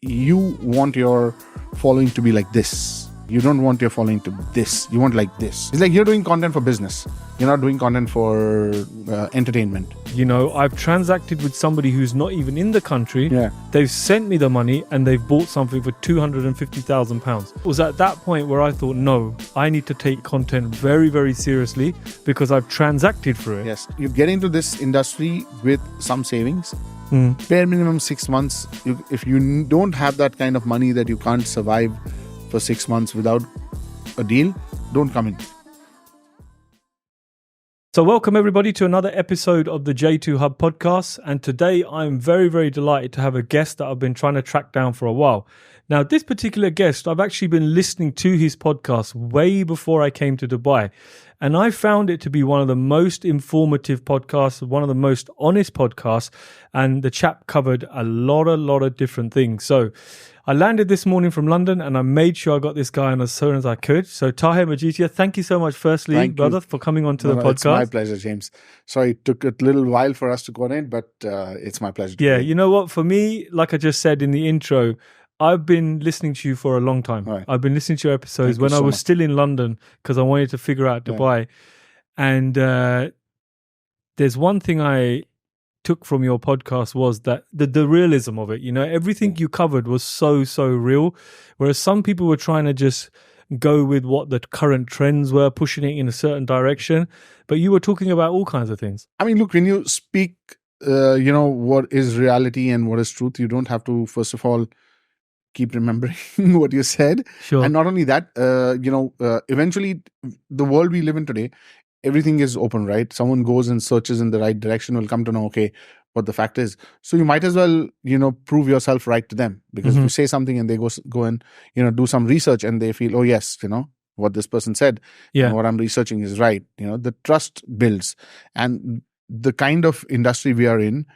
you want your following to be like this. You don't want your following to be this. You want like this. It's like you're doing content for business. You're not doing content for entertainment. You know, I've transacted with somebody who's not even in the country. Yeah. They've sent me the money and they've bought something for £250,000. It was at that point where I thought, no, I need to take content very, very seriously because I've transacted for it. Yes. You get into this industry with some savings. Bare minimum 6 months. If you don't have that kind of money that you can't survive for 6 months without a deal, don't come in. So welcome everybody to another episode of the J2 Hub podcast. And today I'm very, very delighted to have a guest that I've been trying to track down for a while. Now, this particular guest, I've actually been listening to his podcast way before I came to Dubai. And I found it to be one of the most informative podcasts, one of the most honest podcasts. And the chap covered a lot of different things. So I landed this morning from London and I made sure I got this guy on as soon as I could. So Tahir Majitia, thank you so much, firstly, brother, for coming onto the podcast. It's my pleasure, James. Sorry, it took a little while for us to coordinate, but it's my pleasure. Yeah, you know what? For me, like I just said in the intro, I've been listening to you for a long time. Right. I've been listening to your episodes when I was still in London because I wanted to figure out Dubai. And there's one thing I took from your podcast was that the realism of it. You know, everything you covered was so real. Whereas some people were trying to just go with what the current trends were, pushing it in a certain direction. But you were talking about all kinds of things. I mean, look, when you speak, what is reality and what is truth, you don't have to, first of all, keep remembering what you said. Sure. And not only that, eventually the world we live in today, everything is open, right? Someone goes and searches in the right direction, will come to know, okay, what the fact is. So you might as well, prove yourself right to them. Because if you say something and they go and, do some research and they feel, oh yes, what this person said, and what I'm researching is right. The trust builds. And the kind of industry we are in,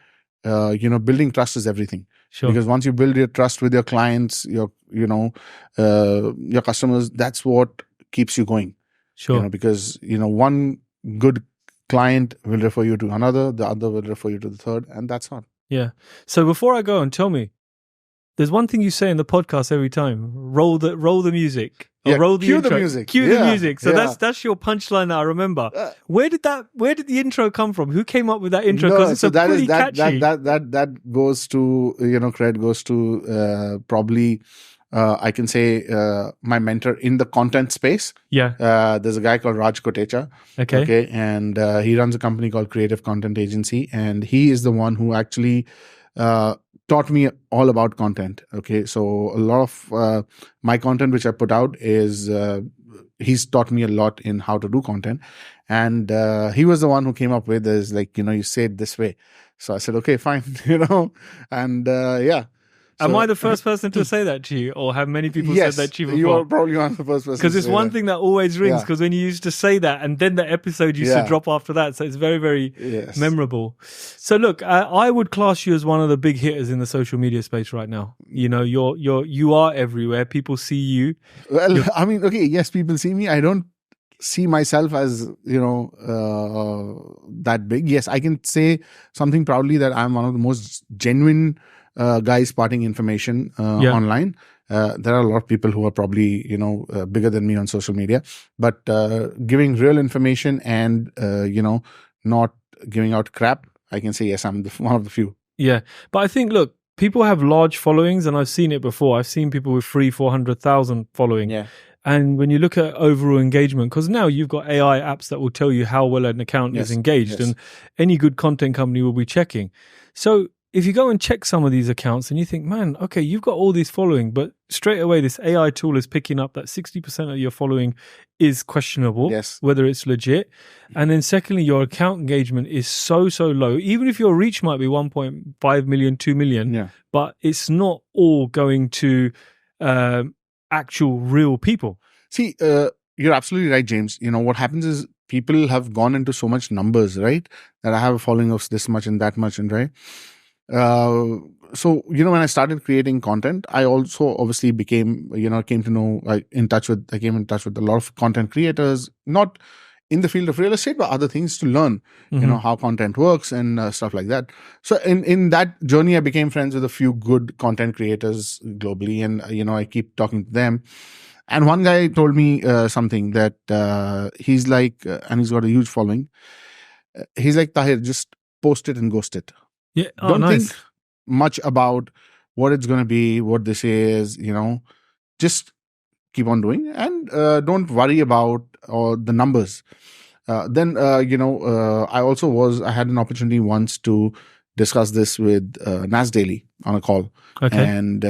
building trust is everything. Sure. Because once you build your trust with your clients, your customers, that's what keeps you going. Sure. Because, one good client will refer you to another, the other will refer you to the third, and that's all. Yeah. So before I go on, tell me, there's one thing you say in the podcast every time: roll the music. Or roll the intro. The music. Cue the music. So that's your punchline that I remember. Where did the intro come from? Who came up with that intro? Because it's pretty catchy. That goes to, credit goes to probably I can say my mentor in the content space. Yeah. There's a guy called Raj Kotecha. Okay. And he runs a company called Creative Content Agency. And he is the one who actually taught me all about content. Okay. So a lot of my content which I put out is he's taught me a lot in how to do content. And he was the one who came up with this, like, you say it this way. So I said, okay, fine, and yeah. Am I the first person to say that to you, or have many people said that to you before? You are probably one of the first person. Because it's one thing that always rings, because when you used to say that, and then the episode used to drop after that, so it's very, very memorable. So look, I would class you as one of the big hitters in the social media space right now. You are everywhere. People see you. Well, I mean, okay, yes, people see me. I don't see myself as that big. Yes, I can say something proudly that I'm one of the most genuine guys spotting information online. There are a lot of people who are probably bigger than me on social media, but giving real information and not giving out crap, I can say yes, I'm one of the few. Yeah, but I think, look, people have large followings, and I've seen it before. I've seen people with 300,000-400,000 following. Yeah. And when you look at overall engagement, because now you've got AI apps that will tell you how well an account is engaged, and any good content company will be checking. So if you go and check some of these accounts and you think, man, okay, you've got all these following, but straight away this AI tool is picking up that 60% of your following is questionable, whether it's legit. And then secondly, your account engagement is so low. Even if your reach might be 1.5 million, 2 million, but it's not all going to actual real people. See, you're absolutely right, James. What happens is people have gone into so much numbers, right? That I have a following of this much and that much, and right? So, when I started creating content, I also obviously became, I came in touch with a lot of content creators, not in the field of real estate, but other things to learn, how content works and stuff like that. So in that journey, I became friends with a few good content creators globally, and I keep talking to them. And one guy told me something that he's like, and he's got a huge following. He's like, Tahir, just post it and ghost it. Yeah, don't nice. think much about what it's going to be, what this is. Just keep on doing, and don't worry about the numbers. Then I had an opportunity once to discuss this with Nas Daily on a call. Okay. And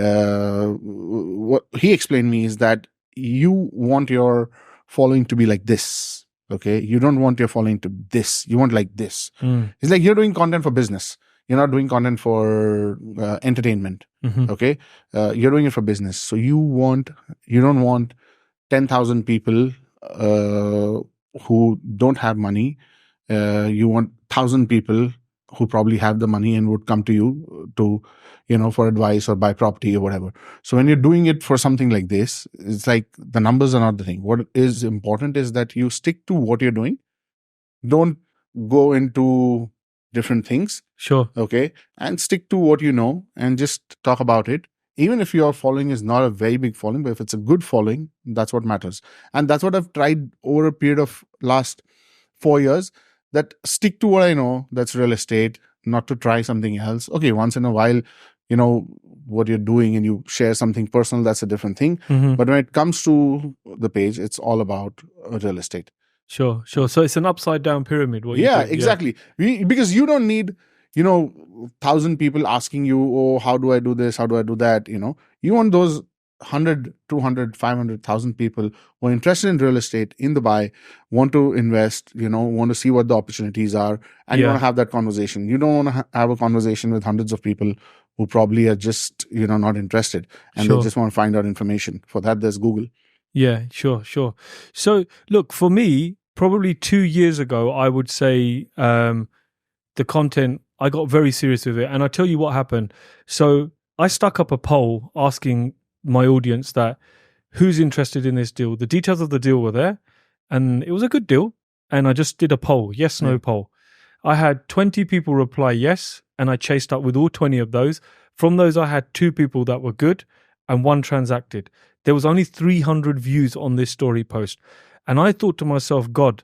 what he explained me is that you want your following to be like this. Okay. You don't want your following to this. You want like this. It's like you're doing content for business. You're not doing content for entertainment. Okay. You're doing it for business. So you don't want 10,000 people who don't have money. You want 1,000 people who probably have the money and would come to you to, for advice or buy property or whatever. So when you're doing it for something like this, it's like the numbers are not the thing. What is important is that you stick to what you're doing. Don't go into different things. Sure. Okay. And stick to what you know and just talk about it. Even if your following is not a very big following, but if it's a good following, that's what matters. And that's what I've tried over a period of last 4 years, that stick to what I know, that's real estate, not to try something else. Okay, once in a while, what you're doing and you share something personal, that's a different thing. But when it comes to the page, it's all about real estate. Sure. So it's an upside down pyramid. Exactly. Because you don't need 1,000 people asking you, oh, how do I do this? How do I do that? You want those 100, 200, 500,000 people who are interested in real estate in Dubai, want to invest, want to see what the opportunities are, and you want to have that conversation. You don't want to have a conversation with hundreds of people who probably are just, not interested, and they just want to find out information. For that, there's Google. Yeah, sure. So look, for me, probably 2 years ago, I would say the content, I got very serious with it. And I'll tell you what happened. So I stuck up a poll asking my audience that who's interested in this deal. The details of the deal were there, and it was a good deal. And I just did a poll, yes, no poll. I had 20 people reply yes, and I chased up with all 20 of those. From those, I had 2 people that were good and 1 transacted. There was only 300 views on this story post. And I thought to myself, God,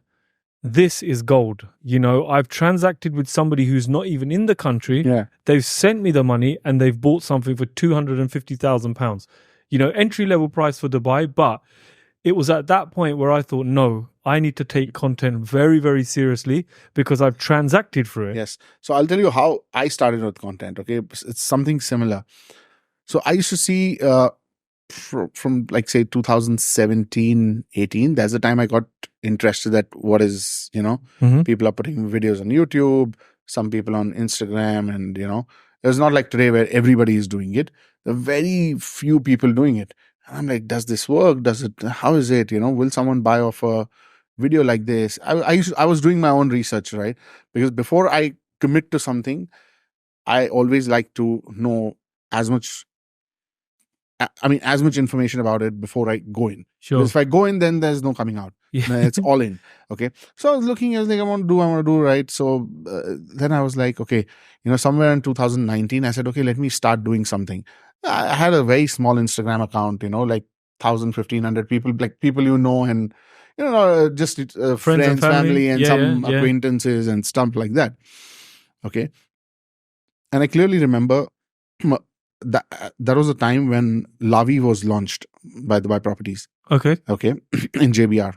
this is gold. I've transacted with somebody who's not even in the country. Yeah. They've sent me the money and they've bought something for £250,000. Entry level price for Dubai. But it was at that point where I thought, no, I need to take content very, very seriously because I've transacted for it. Yes. So I'll tell you how I started with content. Okay. It's something similar. So I used to see from like say 2017, 18, that's the time I got interested that what is, people are putting videos on YouTube, some people on Instagram, and, it's not like today where everybody is doing it. There are very few people doing it. And I'm like, does this work? How is it? Will someone buy off a video like this? I was doing my own research, right? Because before I commit to something, I always like to know as much information about it before I go in. Sure. Because if I go in, then there's no coming out. Yeah. It's all in. Okay. So I was looking, I was like, I want to do, right? So then I was like, okay, somewhere in 2019, I said, okay, let me start doing something. I had a very small Instagram account, like 1,000, 1,500 people, like people and, just friends, family, and some acquaintances and stuff like that. Okay. And I clearly remember that was a time when Lavi was launched by Dubai Properties. Okay. In JBR.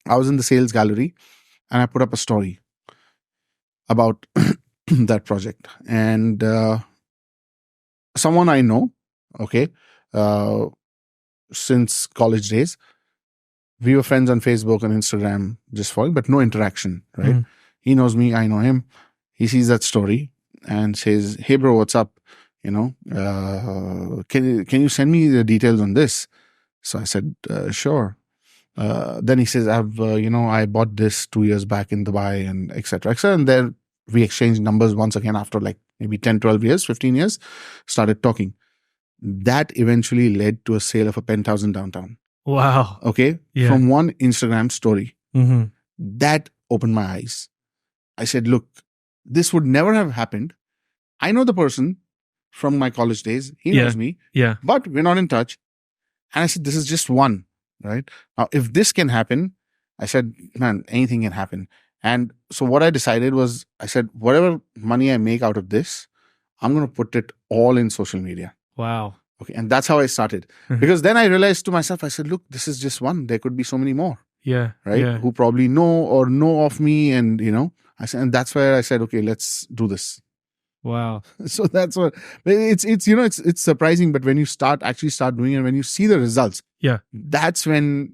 I was in the sales gallery and I put up a story about that project. And someone I know, since college days, we were friends on Facebook and Instagram, just following, but no interaction, right? Mm. He knows me, I know him. He sees that story and says, hey bro, what's up? Can you send me the details on this? So I said, sure. Then he says, I bought this 2 years back in Dubai and et cetera, et cetera. And there we exchanged numbers once again after like maybe 10, 12 years, 15 years, started talking. That eventually led to a sale of a penthouse in downtown. Wow. Okay. Yeah. From one Instagram story. Mm-hmm. That opened my eyes. I said, look, this would never have happened. I know the person from my college days. He knows me, but we're not in touch. And I said, this is just one, right? Now, if this can happen, I said, man, anything can happen. And so what I decided was, I said, whatever money I make out of this, I'm going to put it all in social media. Wow. Okay. And that's how I started. Because then I realized to myself, I said, look, this is just one. There could be so many more. Yeah. Right. Yeah. Who probably know of me. And, I said, and that's where I said, okay, let's do this. Wow. So that's what it's surprising. But when you start doing it, when you see the results, that's when,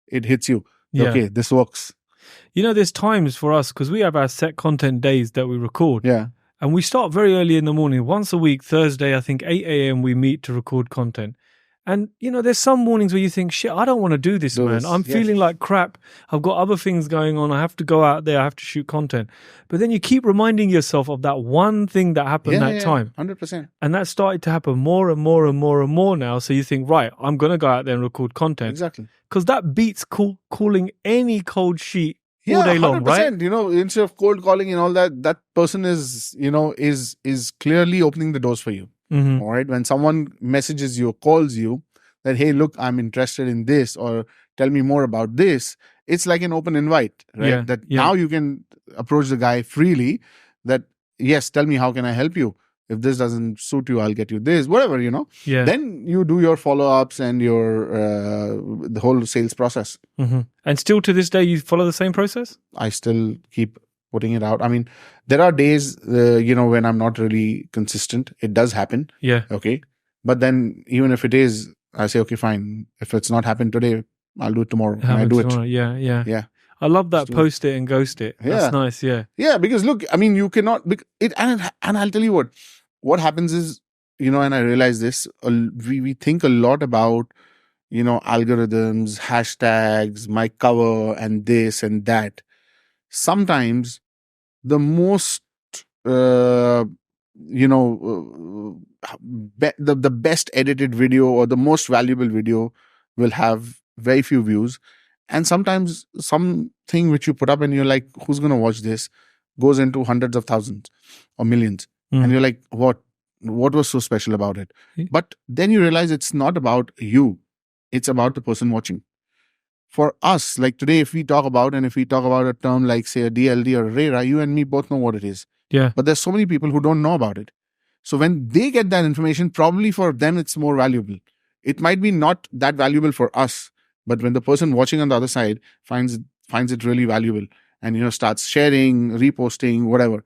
it hits you. Yeah. Okay, this works. There's times for us, because we have our set content days that we record. Yeah. And we start very early in the morning. Once a week, Thursday, I think 8 a.m. we meet to record content. And, there's some mornings where you think, shit, I don't want to do this, man. I'm feeling like crap. I've got other things going on. I have to go out there. I have to shoot content. But then you keep reminding yourself of that one thing that happened that time. 100%. And that started to happen more and more and more and more now. So you think, right, I'm going to go out there and record content. Exactly. Because that beats calling any cold sheet all day long, 100%, right? Instead of cold calling and all that person is clearly opening the doors for you. Mm-hmm. All right. When someone messages you or calls you that, hey, look, I'm interested in this, or tell me more about this, it's like an open invite, right? Now you can approach the guy freely that, yes, tell me, how can I help you? If this doesn't suit you, I'll get you this, whatever, Yeah. Then you do your follow-ups and your the whole sales process. Mm-hmm. And still to this day, you follow the same process? I still keep putting it out. I mean, there are days, when I'm not really consistent. It does happen. Yeah. Okay. But then even if it is, I say, okay, fine. If it's not happened today, I'll do it tomorrow. And I do it. Yeah. I love that. Post it and ghost it. That's nice. Yeah. Yeah. Because look, I mean, you cannot, and I'll tell you what happens is, and I realize this, we think a lot about, algorithms, hashtags, my cover and this and that. Sometimes the most, the best edited video or the most valuable video will have very few views. And sometimes something which you put up and you're like, who's going to watch this, goes into hundreds of thousands or millions. And you're like, what was so special about it? But then you realize it's not about you. It's about the person watching. For us, like today, if we talk about a term like, say, a DLD or a RERA, you and me both know what it is. Yeah. But there's so many people who don't know about it. So when they get that information, probably for them, it's more valuable. It might be not that valuable for us, but when the person watching on the other side finds it really valuable and, starts sharing, reposting, whatever,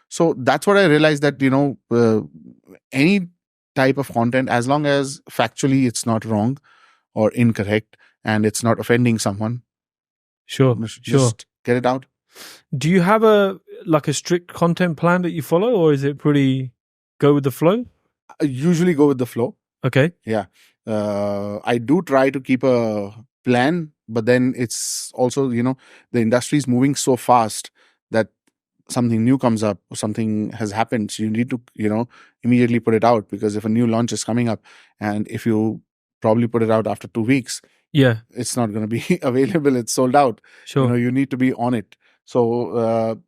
So that's what I realized, that, any type of content, as long as factually it's not wrong or incorrect, and it's not offending someone. Sure. Just get it out. Do you have a strict content plan that you follow, or is it pretty go with the flow? I usually go with the flow. Okay. Yeah. I do try to keep a plan, but then it's also, the industry is moving so fast that something new comes up or something has happened. So you need to, immediately put it out, because if a new launch is coming up and if you probably put it out after 2 weeks, it's not going to be available. It's sold out. Sure. You need to be on it. So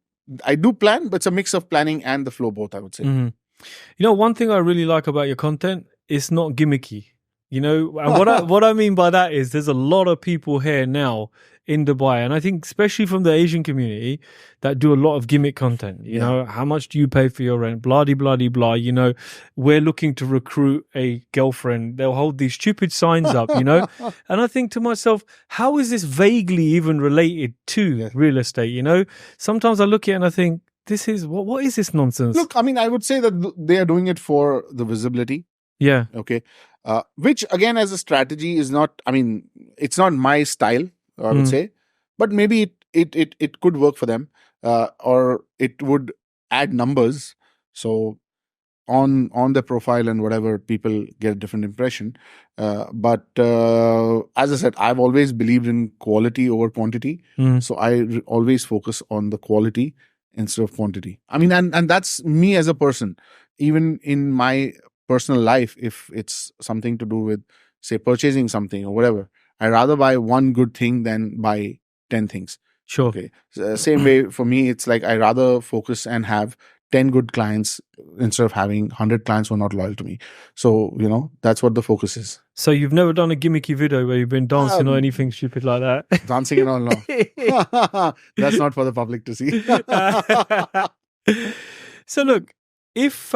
I do plan, but it's a mix of planning and the flow both, I would say. Mm-hmm. One thing I really like about your content, it's not gimmicky. And what I mean by that is there's a lot of people here now in Dubai, and I think especially from the Asian community, that do a lot of gimmick content. You know, how much do you pay for your rent? Blah, blah, blah, blah. We're looking to recruit a girlfriend. They'll hold these stupid signs up, And I think to myself, how is this vaguely even related to real estate? Sometimes I look at it and I think, this is, what is this nonsense? Look, I mean, I would say that they are doing it for the visibility. Yeah. Okay. Which again, as a strategy is not, I mean, it's not my style, I would say, but maybe it could work for them, or it would add numbers. So on the profile and whatever, people get a different impression. But as I said, I've always believed in quality over quantity. So I always focus on the quality instead of quantity. I mean, and that's me as a person. Even in my personal life, if it's something to do with, say, purchasing something or whatever, I rather buy one good thing than buy 10 things. Sure. Okay. Same way for me, it's like I rather focus and have 10 good clients instead of having 100 clients who are not loyal to me. So, that's what the focus is. So you've never done a gimmicky video where you've been dancing or anything stupid like that? Dancing and all, no. That's not for the public to see. So look, if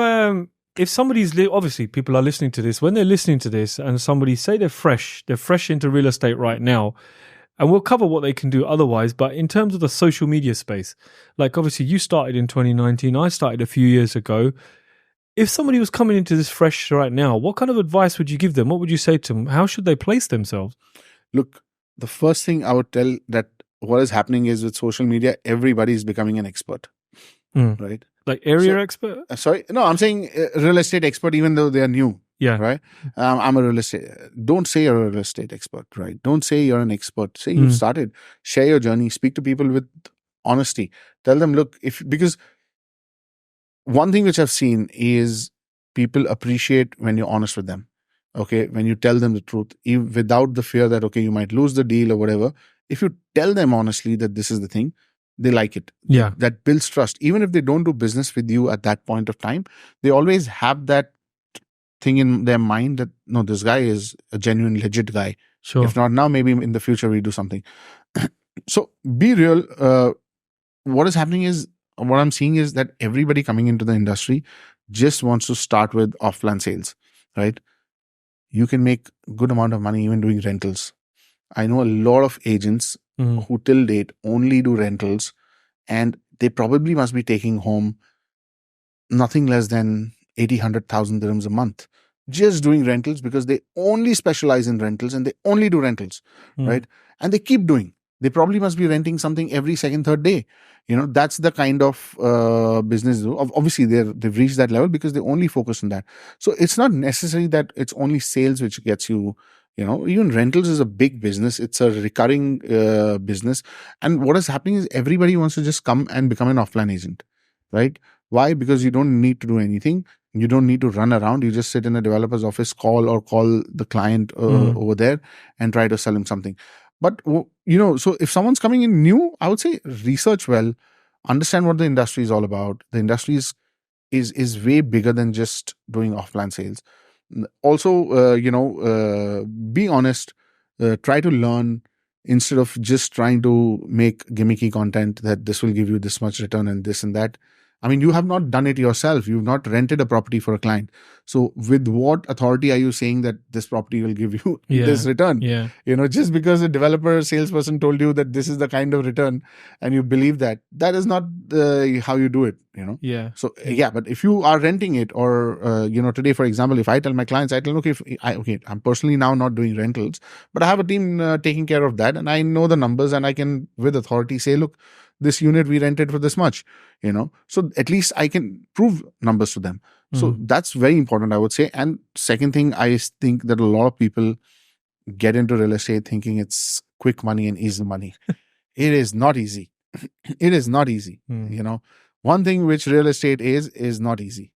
somebody's obviously people are listening to this, when they're listening to this and somebody say they're fresh into real estate right now, and we'll cover what they can do otherwise, but in terms of the social media space, like obviously you started in 2019, I started a few years ago. If somebody was coming into this fresh right now, what kind of advice would you give them? What would you say to them? How should they place themselves? Look, the first thing I would tell that what is happening is with social media, everybody is becoming an expert, right? Like area expert? Sorry, no, I'm saying real estate expert, even though they are new. Yeah. Right. I'm a real estate. Don't say you're a real estate expert, right? Don't say you're an expert. Say you've started. Share your journey. Speak to people with honesty. Tell them, look, because one thing which I've seen is people appreciate when you're honest with them. Okay. When you tell them the truth, even without the fear that, okay, you might lose the deal or whatever. If you tell them honestly that this is the thing, they like it. Yeah. That builds trust. Even if they don't do business with you at that point of time, they always have that thing in their mind that, no, this guy is a genuine, legit guy. Sure. If not now, maybe in the future we do something. So be real. What is happening is, what I'm seeing is that everybody coming into the industry just wants to start with offline sales, right? You can make a good amount of money even doing rentals. I know a lot of agents who till date only do rentals, and they probably must be taking home nothing less than 80,000 dirhams a month just doing rentals, because they only specialize in rentals and they only do rentals, right? And they keep doing. They probably must be renting something every second, third day. That's the kind of business. Obviously, they've reached that level because they only focus on that. So it's not necessary that it's only sales which gets you. Even rentals is a big business. It's a recurring business. And what is happening is everybody wants to just come and become an offline agent, right? Why? Because you don't need to do anything. You don't need to run around. You just sit in a developer's office, call the client over there and try to sell him something. But, so if someone's coming in new, I would say research well, understand what the industry is all about. The industry is way bigger than just doing offline sales. Also, be honest, try to learn instead of just trying to make gimmicky content that this will give you this much return and this and that. I mean, you have not done it yourself. You've not rented a property for a client. So with what authority are you saying that this property will give you this return? Yeah. Just because a developer salesperson told you that this is the kind of return and you believe that is not how you do it, Yeah. So, but if you are renting it or, today, for example, if I tell my clients, I tell them, I'm personally now not doing rentals, but I have a team taking care of that. And I know the numbers and I can with authority say, look, this unit we rented for this much, so at least I can prove numbers to them. So that's very important, I would say. And second thing, I think that a lot of people get into real estate thinking it's quick money and easy money. It is not easy. It is not easy. One thing which real estate is not easy.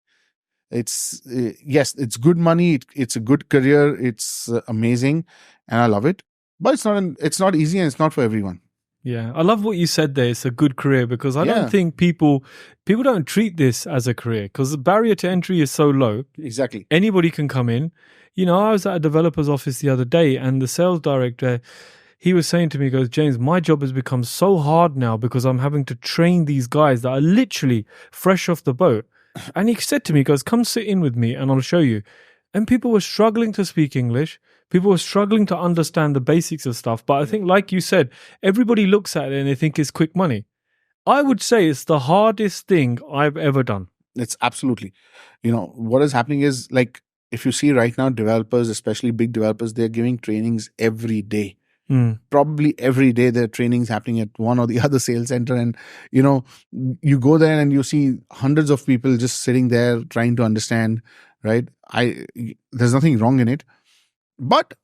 It's yes, it's good money. It's a good career. It's amazing, and I love it. But it's not easy, and it's not for everyone. Yeah, I love what you said there. It's a good career, because I don't think people don't treat this as a career, because the barrier to entry is so low. Exactly. Anybody can come in. I was at a developer's office the other day, and the sales director, he was saying to me, he goes, James, my job has become so hard now because I'm having to train these guys that are literally fresh off the boat. And he said to me, he goes, come sit in with me and I'll show you. And people were struggling to speak English. People were struggling to understand the basics of stuff. But I think, like you said, everybody looks at it and they think it's quick money. I would say it's the hardest thing I've ever done. It's absolutely. What is happening is, like, if you see right now, developers, especially big developers, they're giving trainings every day. Probably every day there are trainings happening at one or the other sales center. And, you go there and you see hundreds of people just sitting there trying to understand, right? There's nothing wrong in it. But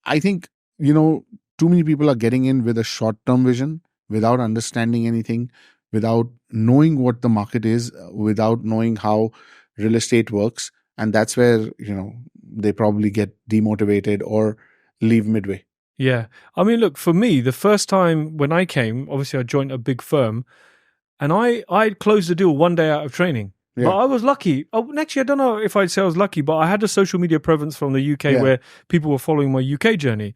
I think, too many people are getting in with a short-term vision without understanding anything, without knowing what the market is, without knowing how real estate works. And that's where, they probably get demotivated or leave midway. Yeah. I mean, look, for me, the first time when I came, obviously I joined a big firm, and I closed the deal one day out of training. But I was lucky. Oh, actually, I don't know if I'd say I was lucky, but I had a social media presence from the UK where people were following my UK journey.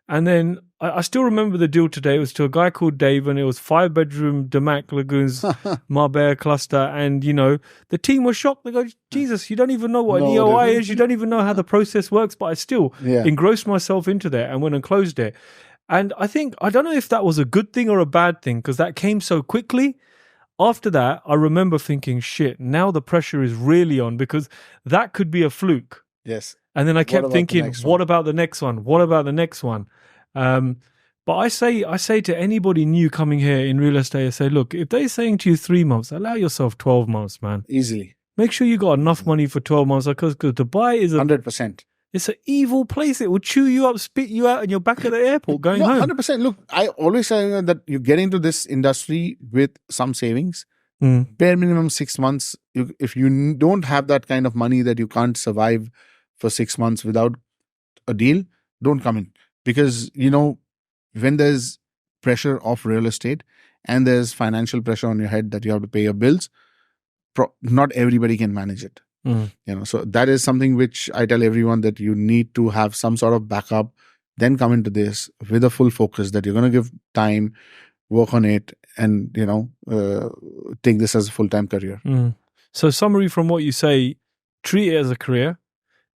And then I still remember the deal today. It was to a guy called Dave, and it was 5-bedroom Damac Lagoons, Marbella cluster. And, you know, the team was shocked. They go, Jesus, you don't even know what an EOI is. You don't even know how the process works. But I still engrossed myself into that and went and closed it. And I don't know if that was a good thing or a bad thing, because that came so quickly. After that, I remember thinking, shit, now the pressure is really on, because that could be a fluke. Yes. And then I kept thinking, what about the next one? What about the next one? But I say to anybody new coming here in real estate, I say, look, if they're saying to you 3 months, allow yourself 12 months, man. Easily. Make sure you got enough money for 12 months, because Dubai is 100%. It's an evil place. It will chew you up, spit you out, and you're back at the airport going home. 100%. Look, I always say that you get into this industry with some savings. Bare minimum 6 months. If you don't have that kind of money that you can't survive for 6 months without a deal, don't come in. Because, you know, when there's pressure of real estate and there's financial pressure on your head that you have to pay your bills, not everybody can manage it. You know, so that is something which I tell everyone, that you need to have some sort of backup, then come into this with a full focus that you're going to give time, work on it, and, you know, take this as a full-time career. So summary from what you say, treat it as a career,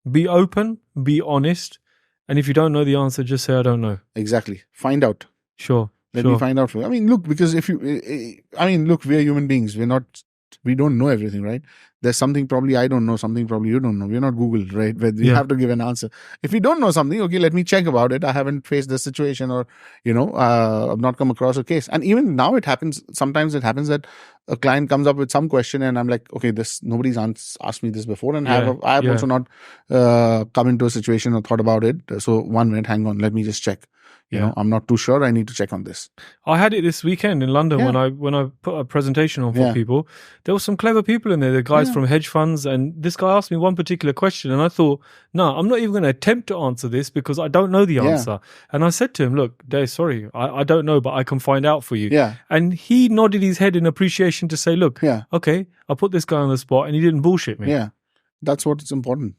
be open, be honest, and if you don't know the answer, just say, I don't know. Exactly. Find out. Sure. Let me find out for you. I mean, look, because we're human beings. We don't know everything, right? There's something probably I don't know, something probably you don't know. We're not Google, right? Where you have to give an answer. If you don't know something, okay, let me check about it. I haven't faced this situation, or, you know, I've not come across a case. And even now sometimes it happens that a client comes up with some question and I'm like, okay, nobody's asked me this before. And I have also not come into a situation or thought about it. So 1 minute, hang on, let me just check. You know, I'm not too sure. I need to check on this. I had it this weekend in London when I put a presentation on for people. There were some clever people in there. The guys from hedge funds, and this guy asked me one particular question, and I thought, no, I'm not even going to attempt to answer this because I don't know the answer. And I said to him, look, Dave, sorry, I don't know, but I can find out for you. And he nodded his head in appreciation to say, look, okay, I put this guy on the spot, and he didn't bullshit me. Yeah, that's what is important.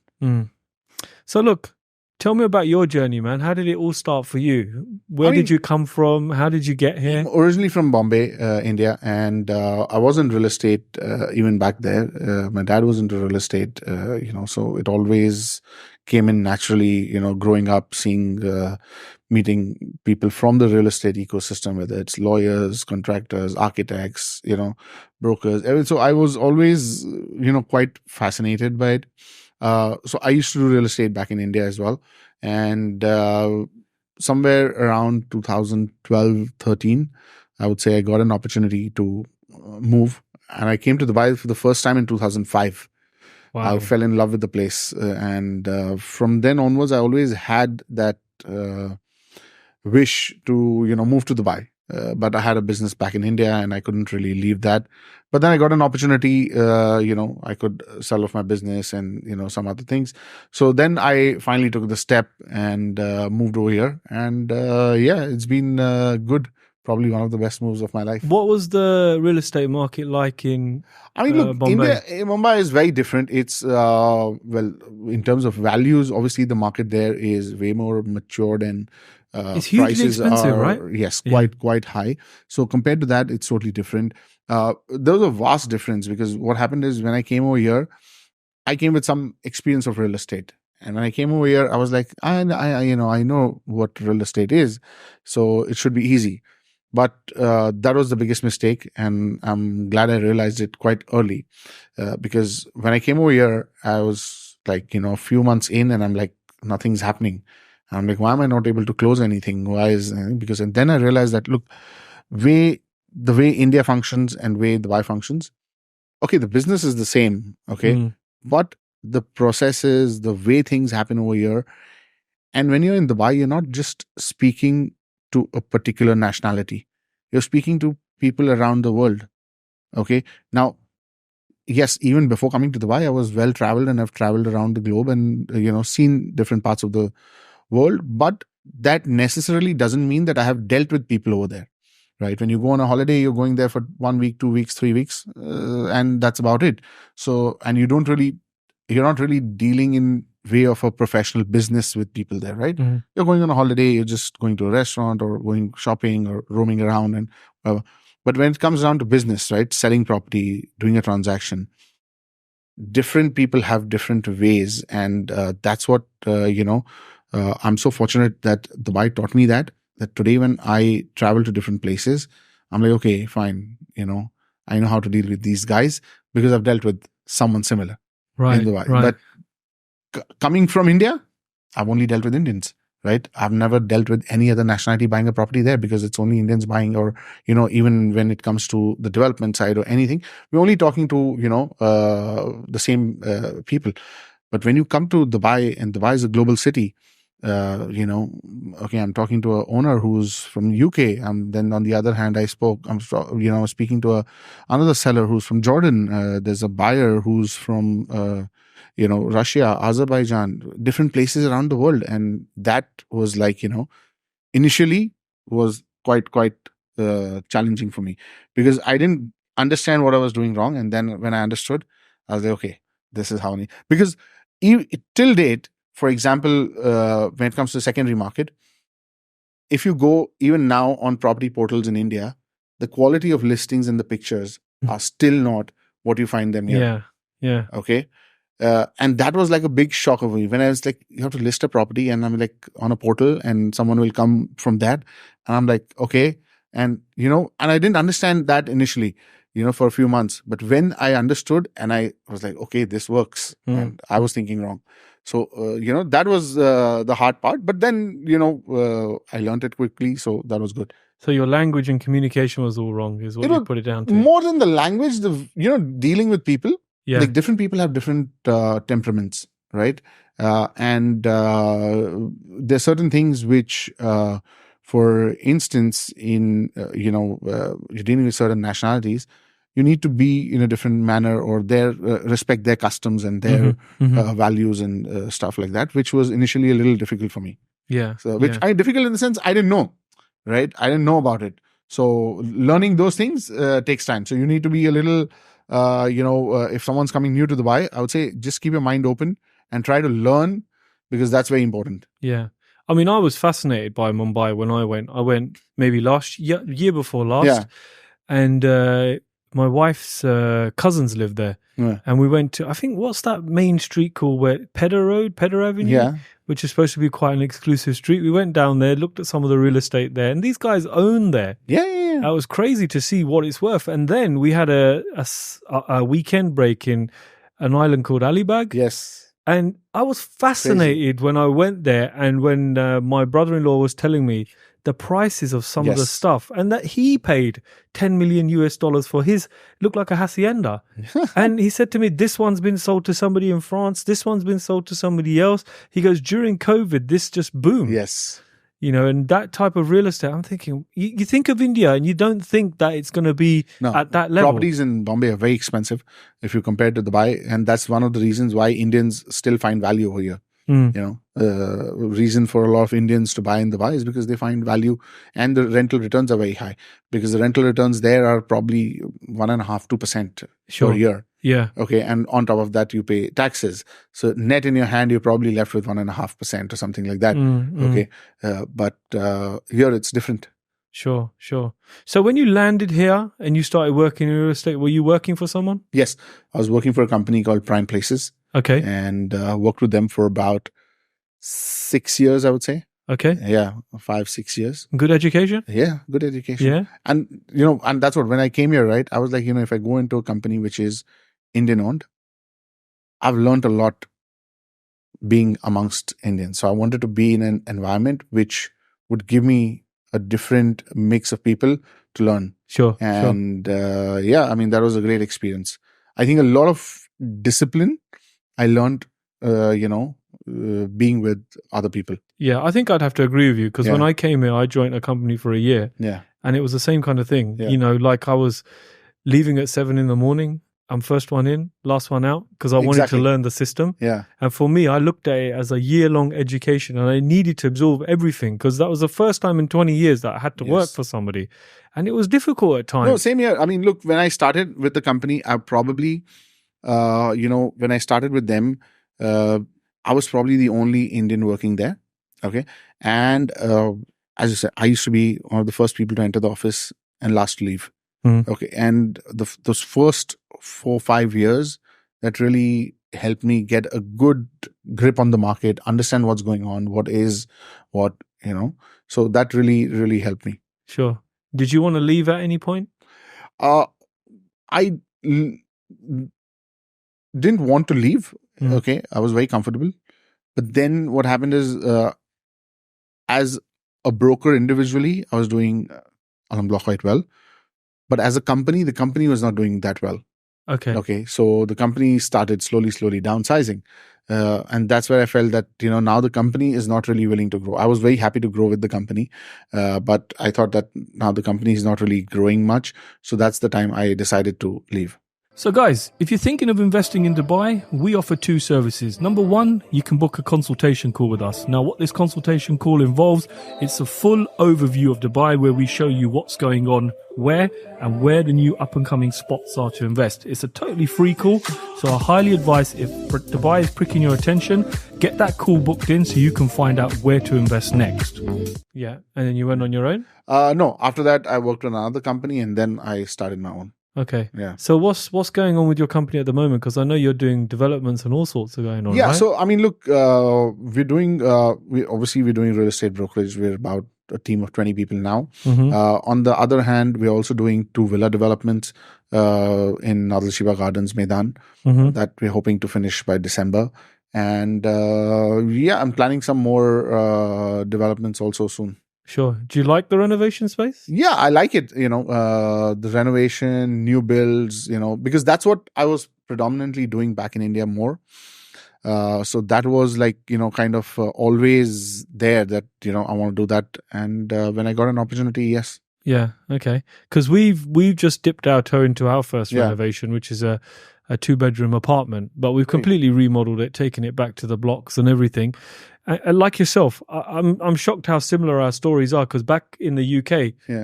So look, tell me about your journey, man. How did it all start for you? Where did you come from? How did you get here? Originally from Bombay, India, and I was in real estate even back there. My dad was into real estate, you know, so it always came in naturally, you know, growing up, meeting people from the real estate ecosystem, whether it's lawyers, contractors, architects, you know, brokers. So I was always, you know, quite fascinated by it. So I used to do real estate back in India as well. And somewhere around 2012-13, I would say I got an opportunity to move. And I came to Dubai for the first time in 2005. Wow. I fell in love with the place. And from then onwards, I always had that wish to, you know, move to Dubai. But I had a business back in India and I couldn't really leave that. But then I got an opportunity, you know, I could sell off my business and, you know, some other things. So then I finally took the step and moved over here. And it's been good. Probably one of the best moves of my life. What was the real estate market like in Bombay? Mumbai is very different. It's, in terms of values, obviously the market there is way more matured and it's hugely prices expensive, right? Yes, quite high. So compared to that, it's totally different. There was a vast difference because what happened is when I came over here, I came with some experience of real estate. And when I came over here, I was like, I know what real estate is, so it should be easy. But that was the biggest mistake, and I'm glad I realized it quite early. Because when I came over here, I was like, you know, a few months in, and I'm like, nothing's happening. I'm like, why am I not able to close anything? And then I realized that, look, the way India functions and way Dubai functions, okay, the business is the same, okay, but the processes, the way things happen over here, and when you're in Dubai, you're not just speaking to a particular nationality. You're speaking to people around the world, okay? Now, yes, even before coming to Dubai, I was well-traveled and I've traveled around the globe and, you know, seen different parts of the world, but that necessarily doesn't mean that I have dealt with people over there, right? When you go on a holiday, you're going there for 1 week, 2 weeks, 3 weeks, and that's about it. So, and you're not really dealing in way of a professional business with people there, right? Mm-hmm. You're going on a holiday, you're just going to a restaurant or going shopping or roaming around and whatever. But when it comes down to business, right, selling property, doing a transaction, different people have different ways, and that's what I'm so fortunate that Dubai taught me that today when I travel to different places, I'm like, okay, fine, I know how to deal with these guys because I've dealt with someone similar in Dubai. Right. But coming from India, I've only dealt with Indians, right? I've never dealt with any other nationality buying a property there because it's only Indians buying, or, even when it comes to the development side or anything, we're only talking to, the same people. But when you come to Dubai, and Dubai is a global city, okay, I'm talking to an owner who's from UK. Then on the other hand, I was speaking to another seller who's from Jordan. There's a buyer who's from, Russia, Azerbaijan, different places around the world. And that was like, initially was quite challenging for me because I didn't understand what I was doing wrong. And then when I understood, I was like, okay, this is how because till date, for example, when it comes to the secondary market, if you go even now on property portals in India, the quality of listings and the pictures are still not what you find them here. Yeah. Okay. And that was like a big shock for me when I was like, you have to list a property, and I'm like on a portal and someone will come from that. And I'm like, okay. And, and I didn't understand that initially, for a few months. But when I understood and I was like, okay, this works. And I was thinking wrong. So, that was the hard part. But then, I learned it quickly. So that was good. So your language and communication was all wrong is what you put it down to. More than the language, dealing with people. Yeah. Like different people have different temperaments, right? And there's certain things which, for instance, in, you're dealing with certain nationalities, you need to be in a different manner or respect their customs and their values and stuff like that, which was initially a little difficult for me. Yeah. So, difficult in the sense I didn't know, right? I didn't know about it. So learning those things takes time. So you need to be a little... if someone's coming new to Dubai, I would say just keep your mind open and try to learn because that's very important. Yeah. I mean, I was fascinated by Mumbai when I went. I went maybe year before last. Yeah. And my wife's cousins live there. Yeah. And we went to, I think, what's that main street called? Pedder Avenue? Yeah. Which is supposed to be quite an exclusive street. We went down there, looked at some of the real estate there, and these guys own there. Yeah. That was crazy to see what it's worth. And then we had a weekend break in an island called Alibag. Yes. And I was fascinated when I went there and when my brother-in-law was telling me the prices of some of the stuff and that he paid $10 million for his, looked like a hacienda. And he said to me, this one's been sold to somebody in France. This one's been sold to somebody else. He goes, during COVID, this just boomed. Yes. And that type of real estate, I'm thinking, you think of India and you don't think that it's going to be at that level. Properties in Bombay are very expensive if you compare to Dubai. And that's one of the reasons why Indians still find value over here. Reason for a lot of Indians to buy in Dubai is because they find value and the rental returns are very high because the rental returns there are probably 1.5-2% per year. Yeah. Okay. And on top of that, you pay taxes. So net in your hand, you're probably left with 1.5% or something like that. Okay. But here it's different. Sure. So when you landed here and you started working in real estate, were you working for someone? Yes. I was working for a company called Prime Places. Okay. And worked with them for about 6 years, I would say. Okay. Yeah, 5-6 years. Good education? Yeah, good education. Yeah. And, and that's what, when I came here, right, I was like, if I go into a company which is Indian owned, I've learned a lot being amongst Indians. So I wanted to be in an environment which would give me a different mix of people to learn. Sure. And that was a great experience. I think a lot of discipline I learned, being with other people. Yeah, I think I'd have to agree with you because when I came here, I joined a company for a year. Yeah. And it was the same kind of thing. Yeah. Like I was leaving at 7 a.m. I'm first one in, last one out, because I wanted to learn the system. Yeah. And for me, I looked at it as a year-long education, and I needed to absorb everything because that was the first time in 20 years that I had to work for somebody. And it was difficult at times. No, same here. I mean, look, when I started with the company, I probably, when I started with them, I was probably the only Indian working there. Okay. And as I said, I used to be one of the first people to enter the office and last to leave. Okay. And those first 4-5 years, that really helped me get a good grip on the market, understand what's going on, what, so that really, really helped me. Sure. Did you want to leave at any point? I didn't want to leave. Okay. I was very comfortable. But then what happened is, as a broker individually, I was doing alhamdulillah quite well. But as a company, the company was not doing that well. Okay. So the company started slowly downsizing. And that's where I felt that, now the company is not really willing to grow. I was very happy to grow with the company. But I thought that now the company is not really growing much. So that's the time I decided to leave. So guys, if you're thinking of investing in Dubai, we offer 2 services. Number 1, you can book a consultation call with us. Now, what this consultation call involves, it's a full overview of Dubai where we show you what's going on where the new up-and-coming spots are to invest. It's a totally free call, so I highly advise, if Dubai is pricking your attention, get that call booked in so you can find out where to invest next. Yeah, and then you went on your own? No, after that, I worked on another company and then I started my own. Okay. Yeah. So what's going on with your company at the moment? Because I know you're doing developments and all sorts are going on. Yeah. Right? So I mean, look, we're doing real estate brokerage. We're about a team of 20 people now. On the other hand, we're also doing 2 villa developments in Nadal Shiva Gardens, Maidan, that we're hoping to finish by December. And I'm planning some more developments also soon. Sure. Do you like the renovation space? Yeah, I like it. The renovation, new builds, because that's what I was predominantly doing back in India more. So that was like, kind of always there that, I want to do that. And when I got an opportunity, yes. Yeah. Okay. Because we've just dipped our toe into our first renovation, which is a 2-bedroom apartment, but we've completely remodeled it, taken it back to the blocks and everything. And like yourself, I'm shocked how similar our stories are, because back in the UK,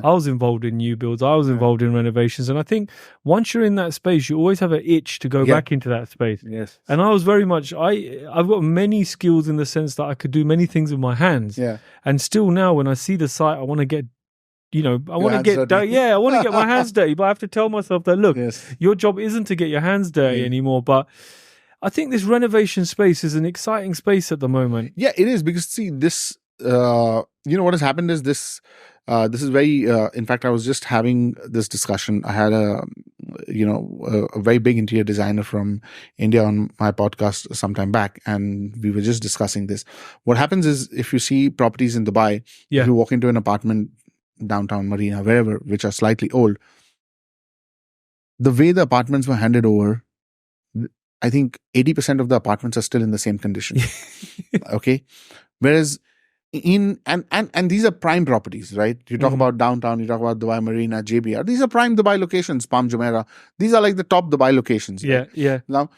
I was involved in new builds, I was involved in renovations, and I think once you're in that space, you always have an itch to go back into that space. Yes. And I was very much, I've got many skills in the sense that I could do many things with my hands. Yeah. And still now, when I see the site, I want to get I want to get I want to get my hands dirty, but I have to tell myself that, look, your job isn't to get your hands dirty anymore. But I think this renovation space is an exciting space at the moment. Yeah, it is, because see, this, what has happened is this is very, in fact, I was just having this discussion. I had a very big interior designer from India on my podcast some time back, and we were just discussing this. What happens is, if you see properties in Dubai, if you walk into an apartment, downtown Marina, wherever, which are slightly old, the way the apartments were handed over, I think 80% of the apartments are still in the same condition. Okay. Whereas and these are prime properties, right? You talk about downtown, you talk about Dubai Marina, JBR. These are prime Dubai locations, Palm Jumeirah. These are like the top Dubai locations. Right? Yeah. Now,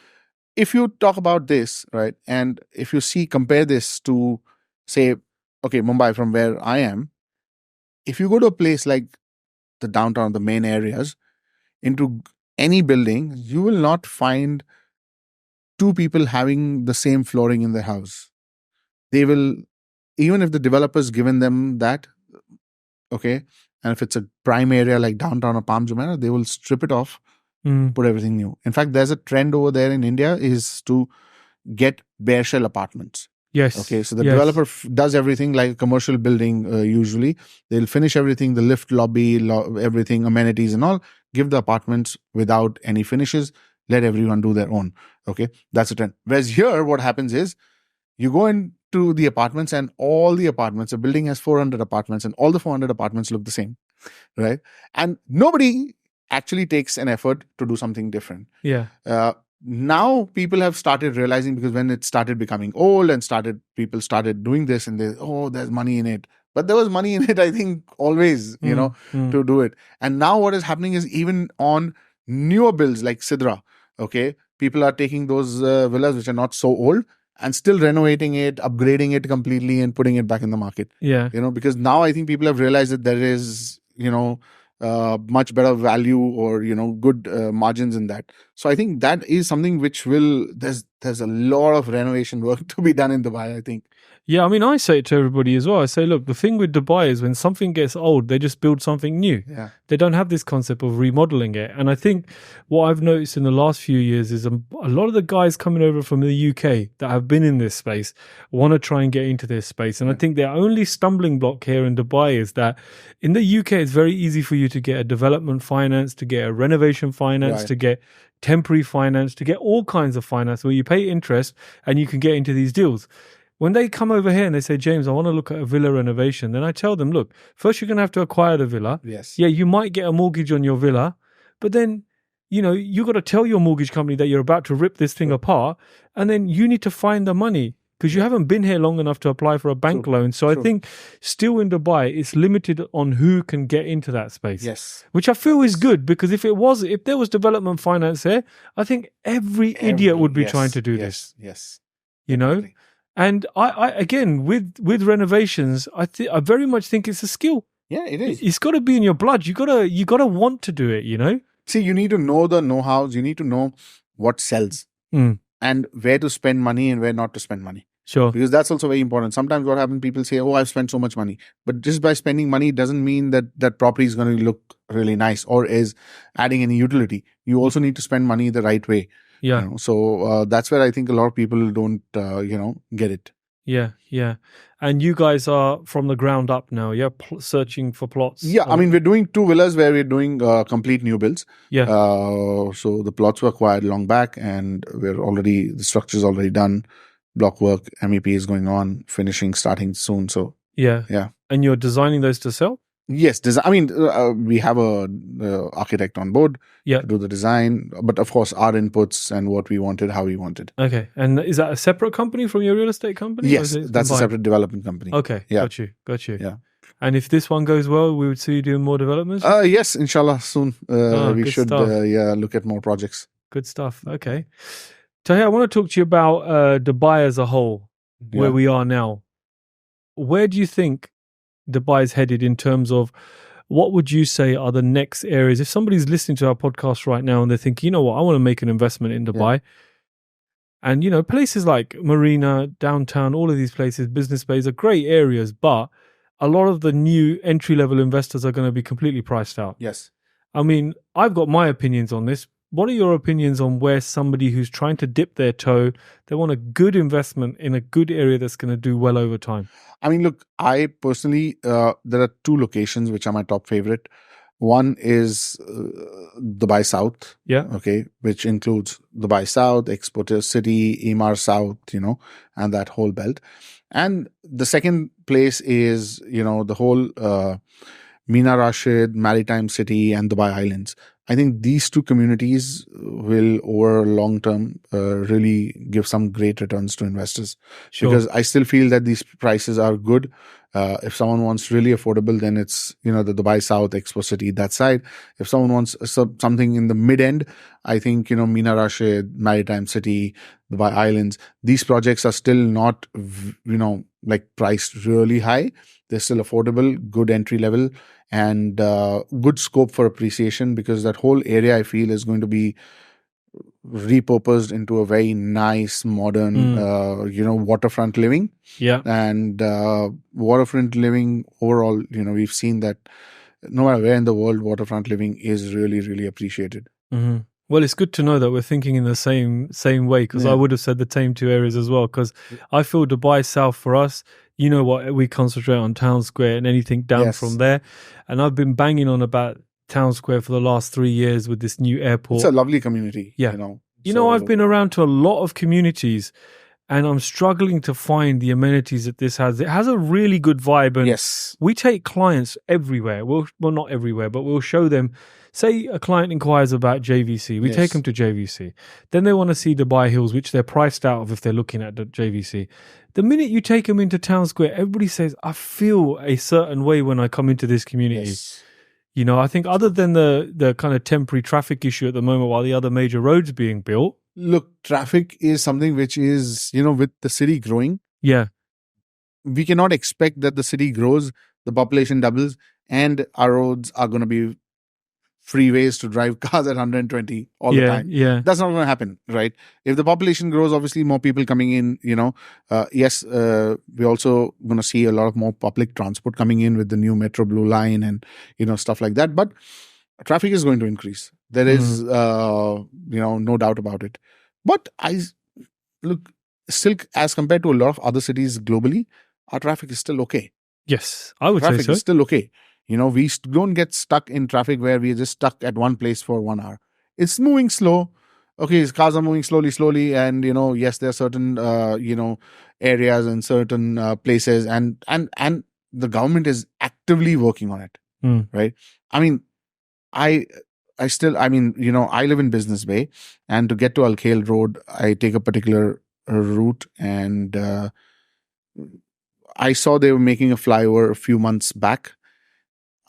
if you talk about this, right, and if you compare this to, say, okay, Mumbai, from where I am, if you go to a place like the downtown, the main areas, into any building, you will not find 2 people having the same flooring in their house. They will, even if the developer's given them that, okay, and if it's a prime area like downtown or Palm Jumeirah, they will strip it off, put everything new. In fact, there's a trend over there in India is to get bare shell apartments. Yes. Okay, so the developer does everything like a commercial building. Usually, they'll finish everything, the lift, lobby, everything, amenities and all, give the apartments without any finishes, let everyone do their own. Okay, that's a trend. Whereas here, what happens is, you go into the apartments and all the apartments, a building has 400 apartments and all the 400 apartments look the same, right? And nobody actually takes an effort to do something different. Yeah. Now people have started realizing, because when it started becoming old and people started doing this, and there's money in it. But there was money in it, I think, always, to do it. And now what is happening is, even on newer builds like Sidra, Okay, people are taking those villas which are not so old and still renovating it, upgrading it completely, and putting it back in the market. Yeah. Because now I think people have realized that there is, much better value or, good margins in that. So I think that is something which there's a lot of renovation work to be done in Dubai, I think. Yeah, I mean, I say it to everybody as well. I say, look, the thing with Dubai is when something gets old, they just build something new. Yeah. They don't have this concept of remodeling it. And I think what I've noticed in the last few years is a lot of the guys coming over from the UK that have been in this space want to try and get into this space. And I think their only stumbling block here in Dubai is that in the UK, it's very easy for you to get a development finance, to get a renovation finance, to get temporary finance, to get all kinds of finance where you pay interest and you can get into these deals. When they come over here and they say, James, I want to look at a villa renovation, then I tell them, look, first you're going to have to acquire the villa. Yes. Yeah, you might get a mortgage on your villa, but then, you got to tell your mortgage company that you're about to rip this thing apart, and then you need to find the money because you haven't been here long enough to apply for a bank loan. So I think still in Dubai, it's limited on who can get into that space. Yes. Which I feel is good because if there was development finance here, I think every idiot would be trying to do this. Yes. Definitely. And I again, with renovations, I very much think it's a skill. Yeah, it is. It's got to be in your blood. You gotta want to do it. See, you need to know the know-hows. You need to know what sells and where to spend money and where not to spend money. Sure. Because that's also very important. Sometimes what happens, people say, "Oh, I've spent so much money," but just by spending money doesn't mean that property is going to look really nice or is adding any utility. You also need to spend money the right way. Yeah. So that's where I think a lot of people don't, get it. Yeah. And you guys are from the ground up now, yeah? Searching for plots. Yeah, I mean, we're doing 2 villas where we're doing complete new builds. Yeah. So the plots were acquired long back and the structure's already done. Block work, MEP is going on, starting soon. So yeah. And you're designing those to sell? Yes, we have a architect on board to do the design, but of course our inputs and what we wanted, how we wanted. Okay, and is that a separate company from your real estate company? Yes, that's a separate development company. Okay, yeah. Got you. Yeah. And if this one goes well, we would see you doing more developments? Yes, inshallah, soon. We should look at more projects. Good stuff. Okay. Tahir, I want to talk to you about Dubai as a whole, where we are now. Where do you think Dubai is headed in terms of what would you say are the next areas? If somebody's listening to our podcast right now and they're thinking, you know what, I want to make an investment in Dubai. And, places like Marina, downtown, all of these places, business bays are great areas, but a lot of the new entry-level investors are going to be completely priced out. Yes. I mean, I've got my opinions on this. What are your opinions on where somebody who's trying to dip their toe, they want a good investment in a good area that's going to do well over time? I mean, look, I personally, there are 2 locations which are my top favorite. One is Dubai South, okay, which includes Dubai South, Exporter City, Emaar South, and that whole belt. And the second place is, the whole Mina Rashid, Maritime City, and Dubai Islands. I think these 2 communities will, over long term, really give some great returns to investors. Sure. Because I still feel that these prices are good. If someone wants really affordable, then it's, the Dubai South, Expo City, that side. If someone wants something in the mid end, I think, Mina Rashid, Maritime City, Dubai Islands, these projects are still not, priced really high. They're still affordable, good entry level, and good scope for appreciation, because that whole area, I feel, is going to be repurposed into a very nice, modern, waterfront living. Yeah. And waterfront living overall, we've seen that no matter where in the world, waterfront living is really, really appreciated. Mm-hmm. Well, it's good to know that we're thinking in the same way, because I would have said the same 2 areas as well, because I feel Dubai South for us, we concentrate on Town Square and anything down from there. And I've been banging on about Town Square for the last 3 years with this new airport. It's a lovely community. Yeah. I've been around to a lot of communities and I'm struggling to find the amenities that this has. It has a really good vibe. And we take clients everywhere. Well, not everywhere, but we'll show them. Say a client inquires about JVC. We take them to JVC. Then they want to see Dubai Hills, which they're priced out of if they're looking at the JVC. The minute you take them into Town Square, everybody says, I feel a certain way when I come into this community. Yes. You know, I think other than the kind of temporary traffic issue at the moment while the other major roads being built. Look, traffic is something which is, with the city growing. Yeah. We cannot expect that the city grows, the population doubles, and our roads are going to be freeways to drive cars at 120 all the time. Yeah. That's not going to happen, right? If the population grows, obviously more people coming in, yes, we're also going to see a lot of more public transport coming in with the new Metro Blue Line and, stuff like that. But traffic is going to increase. There is, no doubt about it. But look, still, as compared to a lot of other cities globally, our traffic is still okay. Yes, I would say so. Traffic is still okay. We don't get stuck in traffic where we're just stuck at one place for 1 hour. It's moving slow. Okay, cars are moving slowly. And, yes, there are certain, areas and certain places. And the government is actively working on it, right? I mean, I live in Business Bay. And to get to Al Khail Road, I take a particular route. And I saw they were making a flyover a few months back.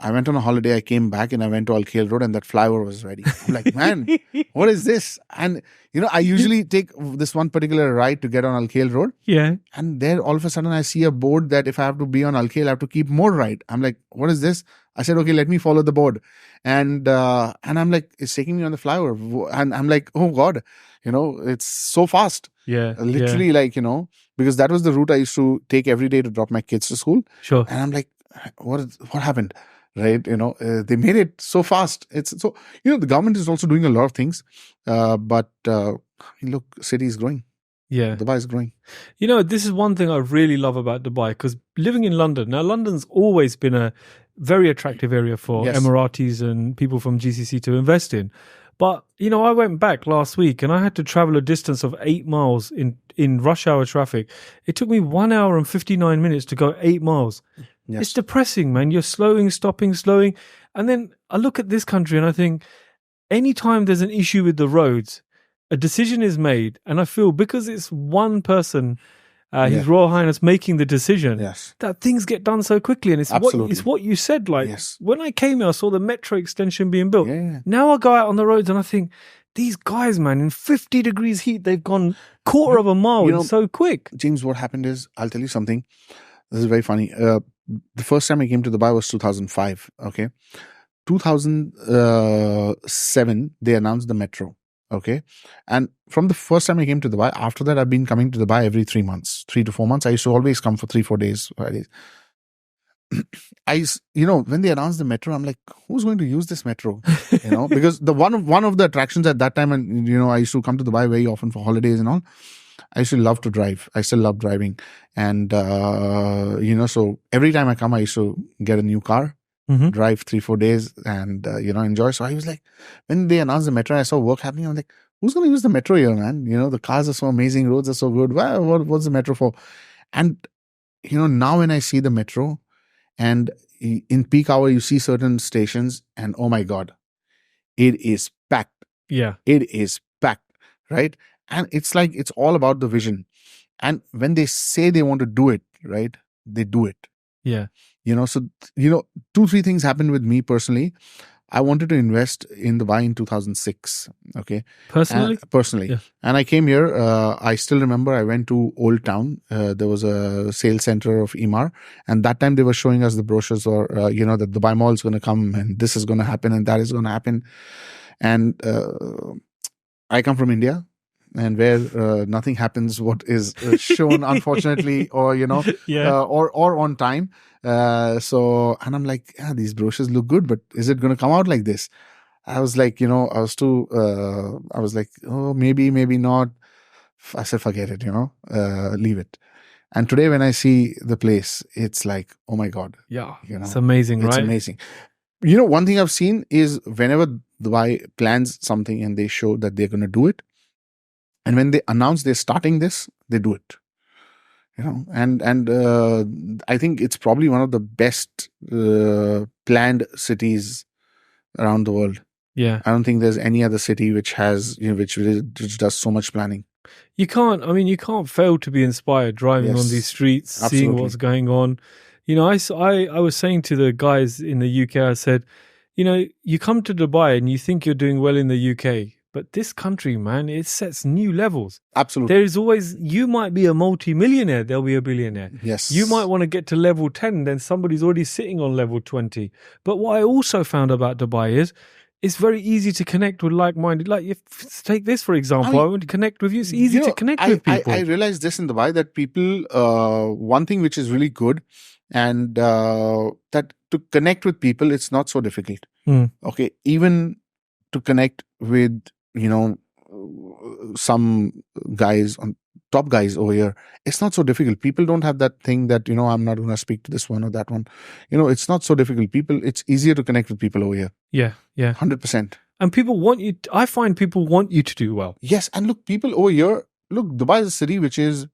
I went on a holiday, I came back and I went to Al Khail Road and that flyover was ready. I'm like, man, what is this? And, I usually take this one particular ride to get on Al Khail Road. Yeah. And there all of a sudden I see a board that if I have to be on Al Khail, I have to keep more ride. I'm like, what is this? I said, okay, let me follow the board. And I'm like, it's taking me on the flyover. And I'm like, oh God, it's so fast. Yeah. Literally because that was the route I used to take every day to drop my kids to school. Sure. And I'm like, what happened? Right, they made it so fast. It's so the government is also doing a lot of things, but look, city is growing. Yeah, Dubai is growing. This is one thing I really love about Dubai, because living in London now, London's always been a very attractive area for Emiratis and people from GCC to invest in. But I went back last week and I had to travel a distance of 8 miles in rush hour traffic. It took me 1 hour and 59 minutes to go 8 miles. Yes. It's depressing, man. You're stopping. And then I look at this country and I think anytime there's an issue with the roads, a decision is made. And I feel because it's one person, His Royal Highness, making the decision, that things get done so quickly. And it's what you said. Like when I came here, I saw the metro extension being built. Now I go out on the roads and I think, these guys, man, in 50 degrees heat, they've gone quarter of a mile. It's so quick. James, what happened is, I'll tell you something. This is very funny. The first time I came to Dubai was 2005. Okay. 2007, they announced the metro. Okay. And from the first time I came to Dubai, after that, I've been coming to Dubai every 3 months, 3 to 4 months. I used to always come for 3-4 days, 5 days. When they announced the metro, I'm like, who's going to use this metro? Because the one of the attractions at that time, and, I used to come to Dubai very often for holidays and all. I used to love to drive. I still love driving. And, so every time I come, I used to get a new car, drive 3-4 days and, enjoy. So I was like, when they announced the metro, I saw work happening. I'm like, who's going to use the metro here, man? The cars are so amazing. Roads are so good. What's the metro for? And, now when I see the metro and in peak hour, you see certain stations and oh my God, it is packed. Yeah. It is packed, right? And it's like, it's all about the vision. And when they say they want to do it, right, they do it. Yeah. 2-3 things happened with me personally. I wanted to invest in Dubai in 2006. Okay. Personally? Personally. Yeah. And I came here. I still remember I went to Old Town. There was a sales center of Emaar. And that time they were showing us the brochures or, that Dubai Mall is going to come and this is going to happen and that is going to happen. And I come from India. And where nothing happens, what is shown, unfortunately, or or on time. And I'm like, these brochures look good, but is it going to come out like this? I was like, I was like, oh, maybe not. I said, forget it, leave it. And today, when I see the place, it's like, oh my God, it's amazing, right? It's amazing. One thing I've seen is whenever Dubai plans something and they show that they're going to do it. And when they announce they're starting this, they do it. And I think it's probably one of the best planned cities around the world. Yeah. I don't think there's any other city which has, which does so much planning. You can't fail to be inspired driving on these streets, seeing what's going on. I was saying to the guys in the UK, I said, you come to Dubai and you think you're doing well in the UK, but this country, man, it sets new levels. Absolutely. There is always, you might be a multi-millionaire, there'll be a billionaire. Yes. You might want to get to level 10, then somebody's already sitting on level 20. But what I also found about Dubai is, it's very easy to connect with like-minded. Like, if take this for example, I want to connect with you. It's easy to connect with people. I realized this in Dubai, that people, one thing which is really good, and that to connect with people, it's not so difficult. Okay, even to connect with some guys on top guys over here, it's not so difficult. People don't have that thing that I'm not going to speak to this one or that one. It's not so difficult. It's easier to connect with people over here. Yeah 100%. And people want you. I find people want you to do well. Yes, and look, people over here, Dubai is a city which is,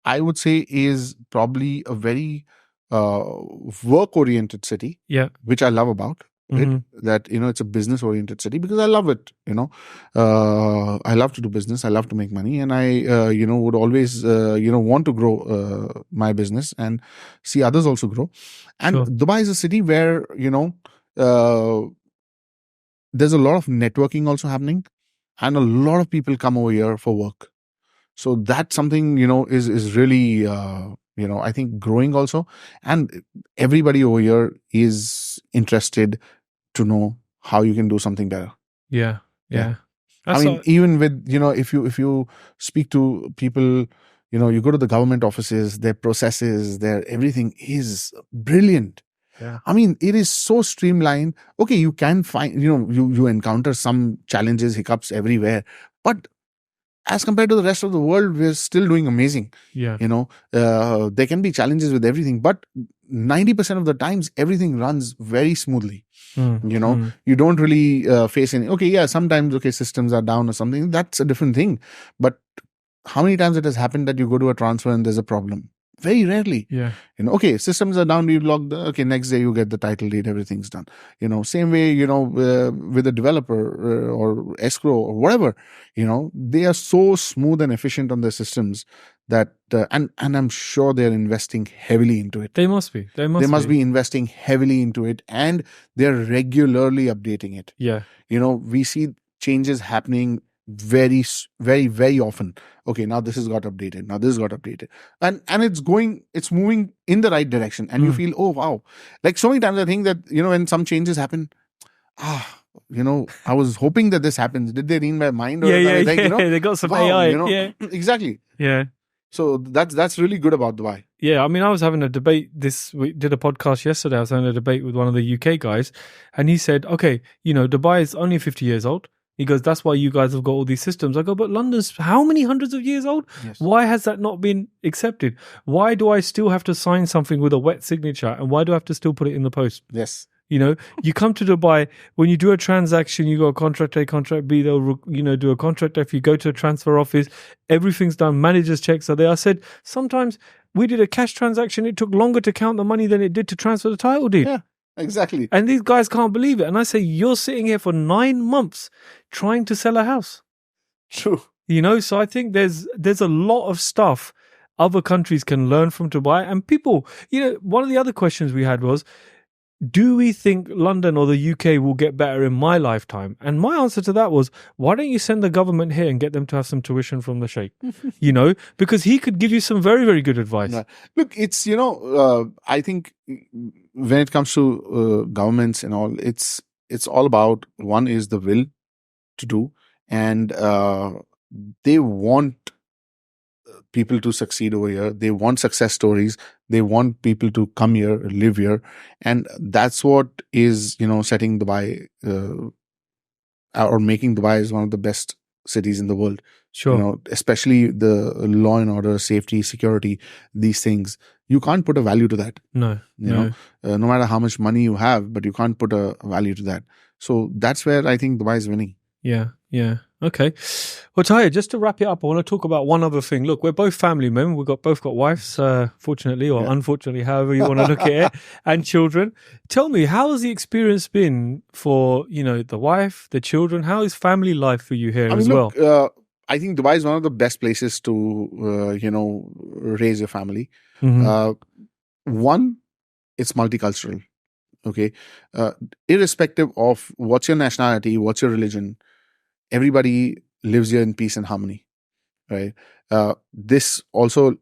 I would say is probably a very work-oriented city. Yeah, which I love about it. That it's a business-oriented city, because I love it. I love to do business. I love to make money, and I would always want to grow my business and see others also grow. And Dubai is a city where there's a lot of networking also happening, and a lot of people come over here for work. So that's something is really I think growing also, and everybody over here is interested to know how you can do something better. Yeah. I mean, even with if you speak to people, you go to the government offices, their processes, their everything is brilliant. Yeah. I mean, it is so streamlined. Okay, you can find you encounter some challenges, hiccups everywhere, but as compared to the rest of the world, we're still doing amazing. Yeah. There can be challenges with everything, but 90% of the times, everything runs very smoothly. You don't really face any, sometimes, systems are down or something. That's a different thing. But how many times it has happened that you go to a transfer and there's a problem? Very rarely. Yeah. Systems are down, you log next day you get the title deed, everything's done. Same way, with a developer or escrow or whatever, they are so smooth and efficient on their systems that, and I'm sure they're investing heavily into it. They must be. They must be investing heavily into it, and they're regularly updating it. Yeah. We see changes happening very, very, very often. Okay, now this has got updated. Now this got updated, and it's moving in the right direction, and you feel, oh wow! Like so many times, I think that when some changes happen, I was hoping that this happens. Did they read my mind? Or they got some AI. Yeah, exactly. Yeah. So that's really good about Dubai. Yeah, I mean, I was having a debate we did a podcast yesterday. I was having a debate with one of the UK guys, and he said, okay, Dubai is only 50 years old. He goes, that's why you guys have got all these systems. I go, but London's how many hundreds of years old? Yes. Why has that not been accepted? Why do I still have to sign something with a wet signature? And why do I have to still put it in the post? Yes. You come to Dubai, when you do a transaction, you got a contract A, contract B, they'll, do a contract F. You go to a transfer office, everything's done. Manager's checks are there. I said, sometimes we did a cash transaction. It took longer to count the money than it did to transfer the title deed. Yeah. Exactly. And these guys can't believe it. And I say, you're sitting here for 9 months trying to sell a house. True. So I think there's a lot of stuff other countries can learn from Dubai. And people, one of the other questions we had was, do we think London or the UK will get better in my lifetime? And my answer to that was, why don't you send the government here and get them to have some tuition from the Sheikh? Because he could give you some very, very good advice. Yeah. Look, it's, I think when it comes to governments and all, it's all about, one is the will to do, and they want people to succeed over here. They want success stories. They want people to come here, live here. And that's what is, setting Dubai or making Dubai as one of the best cities in the world. Sure. Especially the law and order, safety, security, these things. You can't put a value to that. No. No matter how much money you have, but you can't put a value to that. So that's where I think Dubai is winning. Yeah. Okay. Well, Tahir, just to wrap it up, I want to talk about one other thing. Look, we're both family men. We've both got wives, fortunately or unfortunately, however you want to look at it, and children. Tell me, how has the experience been for, the wife, the children? How is family life for you here well? I think Dubai is one of the best places to, raise your family. Mm-hmm. One, it's multicultural. Okay, irrespective of what's your nationality, what's your religion, everybody lives here in peace and harmony, right? This also,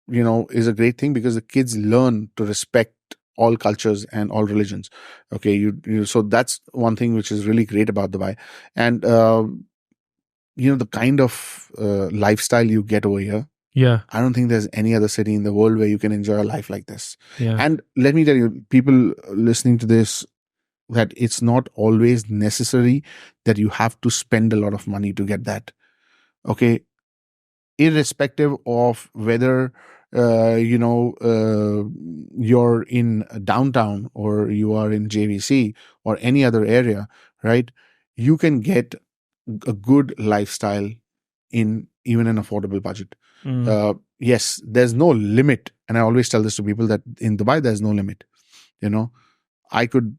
is a great thing because the kids learn to respect all cultures and all religions. Okay, so that's one thing which is really great about Dubai, and the kind of lifestyle you get over here. Yeah. I don't think there's any other city in the world where you can enjoy a life like this. Yeah. And let me tell you, people listening to this, that it's not always necessary that you have to spend a lot of money to get that. Okay. Irrespective of whether, you're in downtown or you are in JVC or any other area, right? You can get a good lifestyle in even an affordable budget. Yes, there's no limit. And I always tell this to people that in Dubai, there's no limit. I could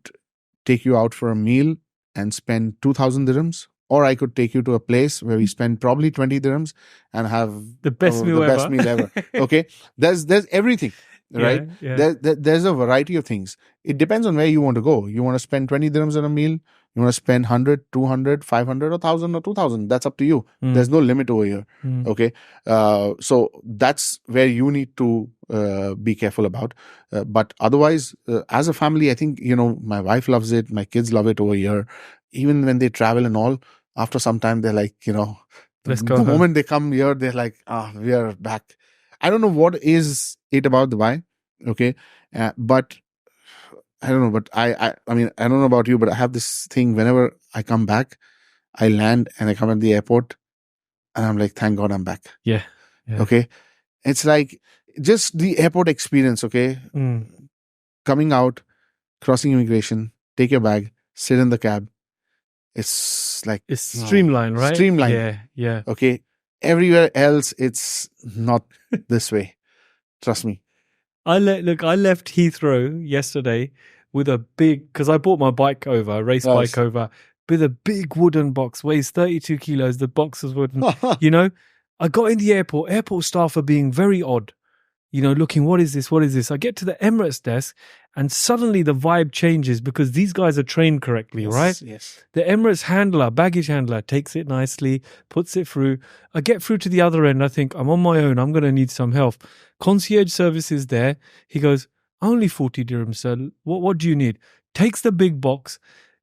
take you out for a meal and spend 2,000 dirhams, or I could take you to a place where we spend probably 20 dirhams and have the best meal ever. Okay. There's everything, right? Yeah. There's a variety of things. It depends on where you want to go. You want to spend 20 dirhams on a meal? You want to spend 100, 200, 500 or 1,000 or 2,000. That's up to you. There's no limit over here. Okay. So that's where you need to be careful about. But otherwise, as a family, I think, my wife loves it. My kids love it over here. Even when they travel and all, after some time, they're like, let's go. The moment they come here, they're like, we are back. I don't know what is it about Dubai. Okay. But I don't know, but I mean, I don't know about you, but I have this thing whenever I come back, I land and I come at the airport and I'm like, thank God I'm back. Yeah. Okay. It's like just the airport experience. Okay. Coming out, crossing immigration, take your bag, sit in the cab. It's like, it's streamlined, right? Streamlined. Yeah. Okay. Everywhere else, it's not this way. Trust me. I left Heathrow yesterday with a big, because I bought my bike over, a race bike over, with a big wooden box, weighs 32 kilos. The box was wooden. I got in the airport staff are being very odd, looking, what is this? I get to the Emirates desk and suddenly the vibe changes because these guys are trained correctly, right? Yes. The Emirates baggage handler takes it nicely, puts it through. I get through to the other end. I think I'm on my own. I'm going to need some help. Concierge service is there. He goes, only 40 dirhams, sir. What do you need? Takes the big box,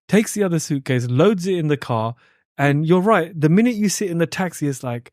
takes the other suitcase, loads it in the car. And you're right. The minute you sit in the taxi, it's like,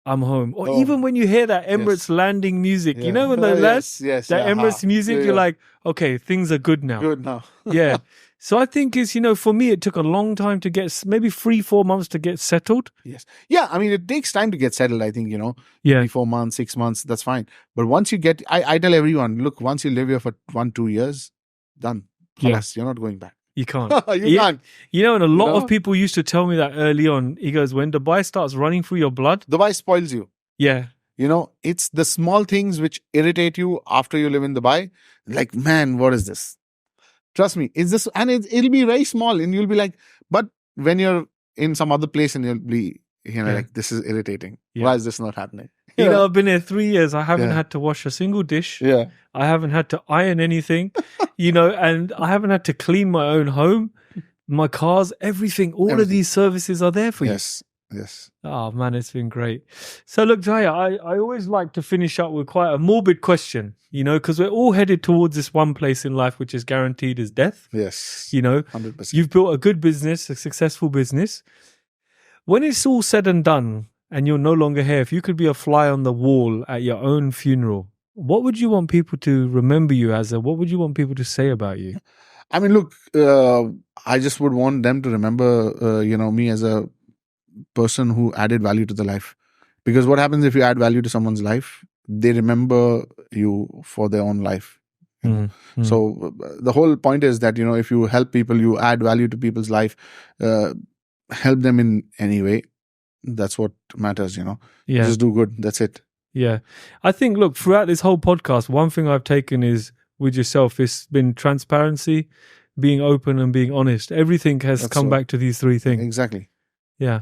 I'm home. Or even when you hear that Emirates landing music, when they land, that Emirates music, you're like, okay, things are good now. Good now. Yeah. So I think for me, it took a long time to get, maybe 3-4 months to get settled. Yes. Yeah. I mean, it takes time to get settled, I think, 3-4 months, 6 months, that's fine. But once you get, I tell everyone, look, once you live here for 1-2 years, done. Yes. You're not going back. You can't. You can't. And a lot of people used to tell me that early on. He goes, when Dubai starts running through your blood. Dubai spoils you. Yeah. It's the small things which irritate you after you live in Dubai. Like, man, what is this? Trust me, it's this, and it'll be very small, and you'll be like, but when you're in some other place and you'll be, like, this is irritating. Yeah. Why is this not happening? I've been here 3 years. I haven't had to wash a single dish. Yeah. I haven't had to iron anything, and I haven't had to clean my own home, my cars, everything. All of these services are there for you. Yes. Oh, man, it's been great. So, look, Jaya, I always like to finish up with quite a morbid question, because we're all headed towards this one place in life which is guaranteed is death. Yes. 100%. You've built a good business, a successful business. When it's all said and done and you're no longer here, if you could be a fly on the wall at your own funeral, what would you want people to remember you as? What would you want people to say about you? I mean, look, I just would want them to remember, me as a person who added value to the life. Because what happens if you add value to someone's life? They remember you for their own life. So the whole point is that, if you help people, you add value to people's life, help them in any way. That's what matters, Yeah. Just do good. That's it. Yeah. I think, look, throughout this whole podcast, one thing I've taken is with yourself, it's been transparency, being open and being honest. Everything has come back to these three things. Exactly. Yeah.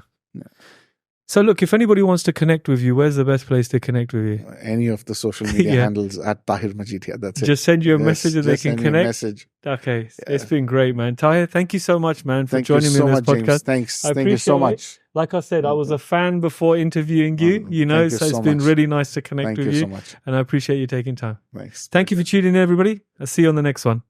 So look, if anybody wants to connect with you, where's the best place to connect with you? Any of the social media handles at Tahir Majid. Yeah, that's it. Just send you a message and they can connect. Message. Okay, it's been great, man. Tahir, thank you so much, man, for joining me in this podcast. James. Thanks. Thank you so much. Like I said, I was a fan before interviewing you, so it's been really nice to connect with you. Thank you so much. And I appreciate you taking time. Thanks. Thank you for tuning in, everybody. I'll see you on the next one.